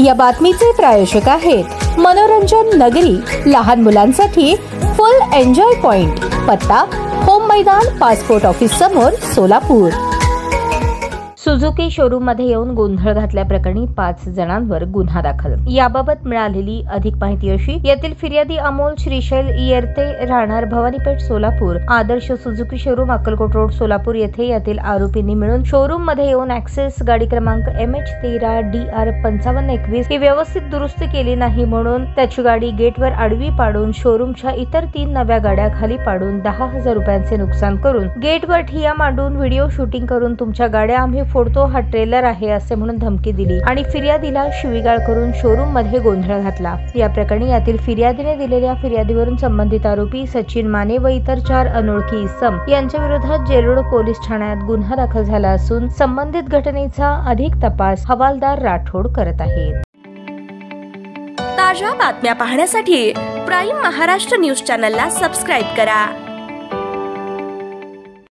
या बातमीचे प्रायोजक आहेत मनोरंजन नगरी, लहान मुलांसाठी फुल एन्जॉय पॉइंट, पत्ता होम मैदान, पासपोर्ट ऑफिस समोर, सोलापूर। सुझुकी शोरूम मध्ये येऊन गोंधळ घातल्याप्रकरणी 5 जणांवर गुन्हा दाखल। याबाबत मिळालेली अधिक माहिती अशी, येथील फिर्यादी अमोल श्रीशैल येरते, राहणार Bhavanipeth, Solapur, Adarsh Suzuki showroom, Akkalkot road, Solapur येथे यातील आरोपींनी मिळून शोरूम मध्ये येऊन ॲक्सेस गाडी क्रमांक MH13DR5521 ही व्यवस्थित दुरुस्ती केली नाही म्हणून त्याची गाडी गेटवर आडवी पाडून शोरूमच्या इतर 3 नव्या गाड्या खाली पाडून 10,000 रुपयांचे नुकसान करून गेटवर ठिय्या मांडून व्हिडिओ शूटिंग करून तुमच्या गाड्या आम्ही फोडतो, हा ट्रेलर आहे असे म्हणून धमकी दिली आणि फिर्यादीला शिवीगाळ करून शोरूम मध्ये गोंधळ घातला। या प्रकरणी यातील फिर्यादीने दिलेल्या फिर्यादीवरून संबंधित आरोपी सचिन माने व इतर 4 अनोळखी इसम यांच्या विरोधात जेलरोड पोलीस ठाण्यात गुन्हा दाखल झाला असून संबंधित घटनेचा अधिक तपास हवालदार राठोड करत आहेत। ताज्या बातम्या पाहण्यासाठी प्राईम महाराष्ट्र न्यूज चॅनलला सबस्क्राईब करा।